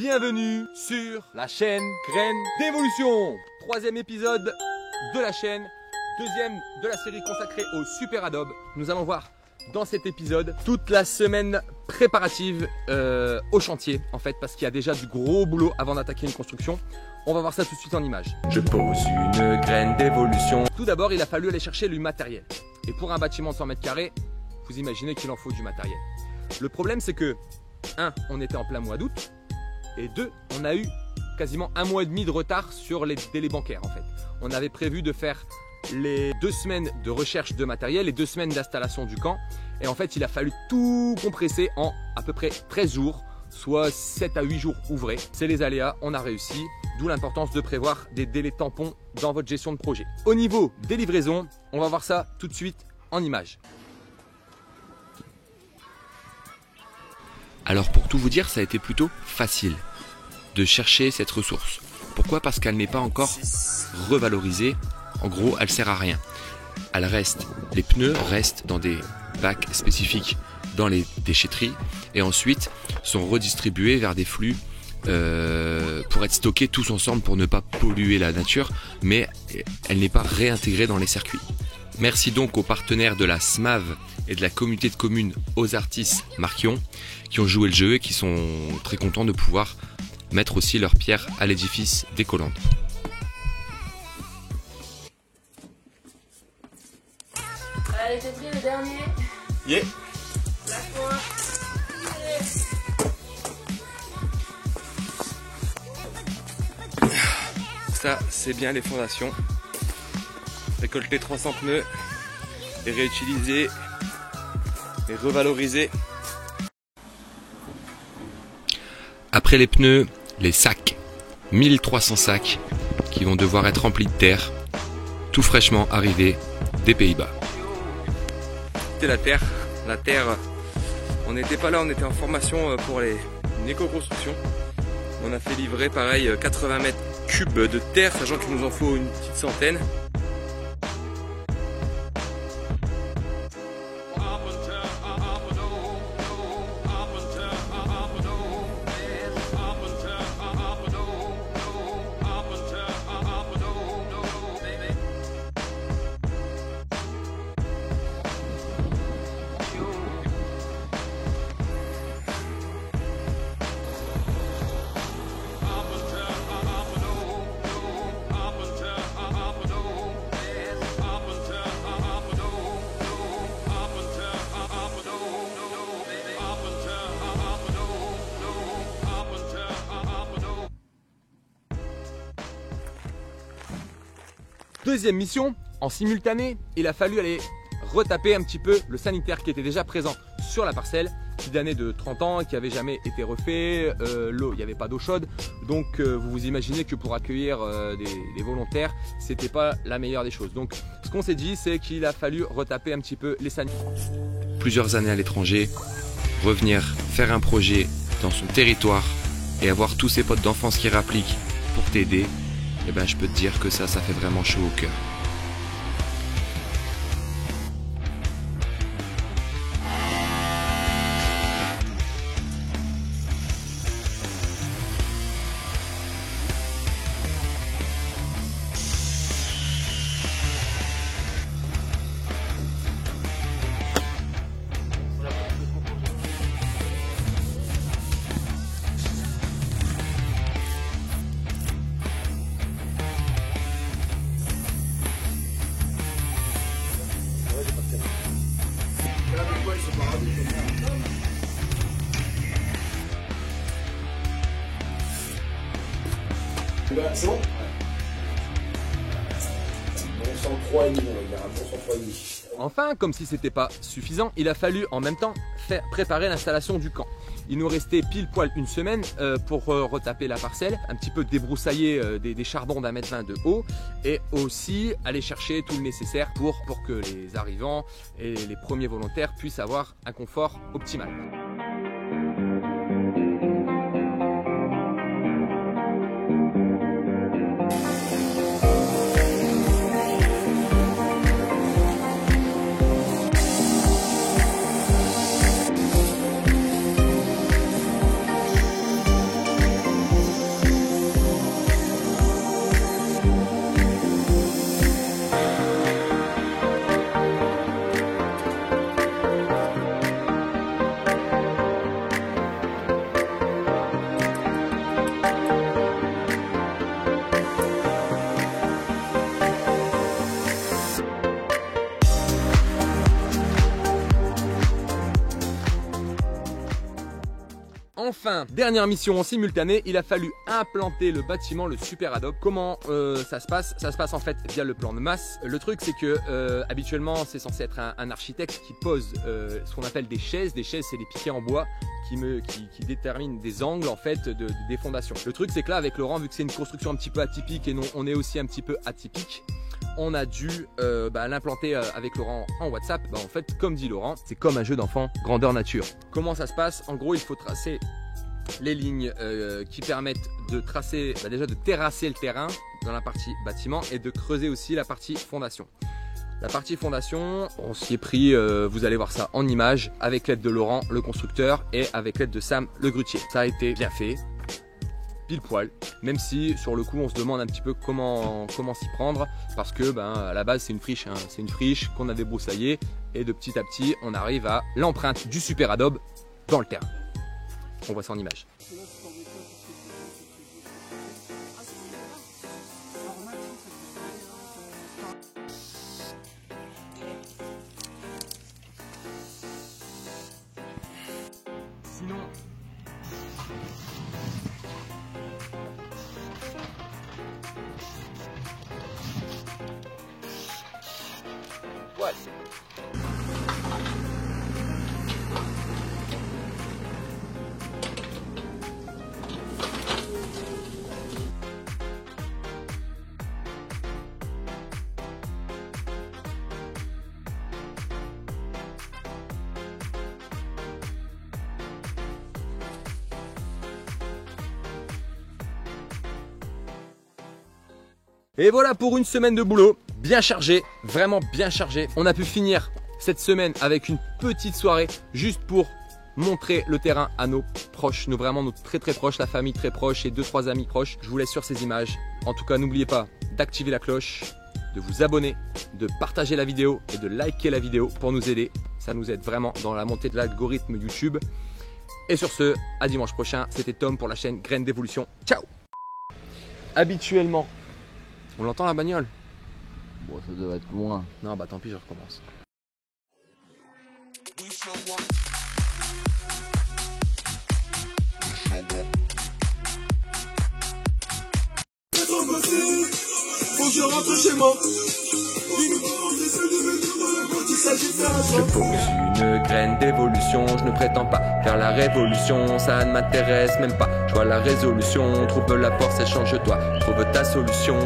Bienvenue sur la chaîne Graines d'Évolution. Troisième épisode de la chaîne, deuxième de la série consacrée au super adobe. Nous allons voir dans cet épisode toute la semaine préparative au chantier en fait, parce qu'il y a déjà du gros boulot avant d'attaquer une construction. On va voir ça tout de suite en images. Je pose une graine d'évolution. Tout d'abord, il a fallu aller chercher du matériel. Et pour un bâtiment de 100 mètres carrés, vous imaginez qu'il en faut du matériel. Le problème, c'est que 1, on était en plein mois d'août, et 2, on a eu quasiment un mois et demi de retard sur les délais bancaires en fait. On avait prévu de faire les 2 semaines de recherche de matériel et 2 semaines d'installation du camp. Et en fait, il a fallu tout compresser en à peu près 13 jours, soit 7 à 8 jours ouvrés. C'est les aléas, on a réussi, d'où l'importance de prévoir des délais tampons dans votre gestion de projet. Au niveau des livraisons, on va voir ça tout de suite en images. Alors pour tout vous dire, ça a été plutôt facile de chercher cette ressource. Pourquoi? Parce qu'elle n'est pas encore revalorisée. En gros, elle sert à rien. Elle reste, les pneus restent dans des bacs spécifiques dans les déchetteries et ensuite sont redistribués vers des flux pour être stockés tous ensemble pour ne pas polluer la nature, mais elle n'est pas réintégrée dans les circuits. Merci donc aux partenaires de la SMAV et de la communauté de communes Ozartis Marquion qui ont joué le jeu et qui sont très contents de pouvoir mettre aussi leur pierre à l'édifice des Collandes. Allez, j'ai pris le dernier. Yeah. La fois. Ça, c'est bien les fondations. Récolter 300 pneus, les réutiliser, les revaloriser. Après les pneus, les sacs. 1300 sacs qui vont devoir être remplis de terre, tout fraîchement arrivés des Pays-Bas. C'était la terre, on n'était pas là, on était en formation pour une éco-construction. On a fait livrer pareil 80 mètres cubes de terre, sachant qu'il nous en faut une petite centaine. Deuxième mission, en simultané, il a fallu aller retaper un petit peu le sanitaire qui était déjà présent sur la parcelle, qui datait de 30 ans, qui n'avait jamais été refait, l'eau, il n'y avait pas d'eau chaude, donc vous vous imaginez que pour accueillir des volontaires, c'était pas la meilleure des choses. Donc ce qu'on s'est dit, c'est qu'il a fallu retaper un petit peu les sanitaires. Plusieurs années à l'étranger, revenir faire un projet dans son territoire et avoir tous ses potes d'enfance qui rappliquent pour t'aider, eh ben, je peux te dire que ça fait vraiment chaud au cœur. C'est bon? Bon 103,5, on va dire, bon 103,5. Enfin, comme si c'était pas suffisant, il a fallu en même temps préparer l'installation du camp. Il nous restait pile poil une semaine pour retaper la parcelle, un petit peu débroussailler des charbons d'1,20 m de haut et aussi aller chercher tout le nécessaire pour que les arrivants et les premiers volontaires puissent avoir un confort optimal. Enfin, dernière mission en simultané, il a fallu implanter le bâtiment, le super adobe. Comment ça se passe? Ça se passe en fait via le plan de masse. Le truc c'est que habituellement c'est censé être un architecte qui pose ce qu'on appelle des chaises. Des chaises c'est des piquets en bois qui déterminent des angles en fait des fondations. Le truc c'est que là avec Laurent, vu que c'est une construction un petit peu atypique et non on est aussi un petit peu atypique, on a dû l'implanter avec Laurent en WhatsApp. En fait, comme dit Laurent, c'est comme un jeu d'enfant grandeur nature. Comment ça se passe? En gros, il faut tracer les lignes qui permettent de tracer, déjà de terrasser le terrain dans la partie bâtiment et de creuser aussi la partie fondation. La partie fondation, on s'y est pris, vous allez voir ça en image, avec l'aide de Laurent, le constructeur, et avec l'aide de Sam, le grutier. Ça a été bien fait. Pile poil, même si sur le coup on se demande un petit peu comment s'y prendre, parce que à la base c'est une friche, hein. C'est une friche qu'on a débroussaillée et de petit à petit on arrive à l'empreinte du super adobe dans le terrain. On voit ça en image. Sinon, voilà. Et voilà pour une semaine de boulot, bien chargé, vraiment bien chargé. On a pu finir cette semaine avec une petite soirée juste pour montrer le terrain à nos proches, nos très proches, la famille très proche et 2-3 amis proches. Je vous laisse sur ces images. En tout cas, n'oubliez pas d'activer la cloche, de vous abonner, de partager la vidéo et de liker la vidéo pour nous aider. Ça nous aide vraiment dans la montée de l'algorithme YouTube. Et sur ce, à dimanche prochain. C'était Tom pour la chaîne Graines d'Évolution. Ciao. Habituellement, on l'entend la bagnole? Bon, ça doit être loin. Non, bah tant pis, je recommence. Faut que je rentre chez moi. Je pose une graine d'évolution, je ne prétends pas faire la révolution, ça ne m'intéresse même pas. Je vois la résolution, trouve la force et change-toi, trouve ta solution.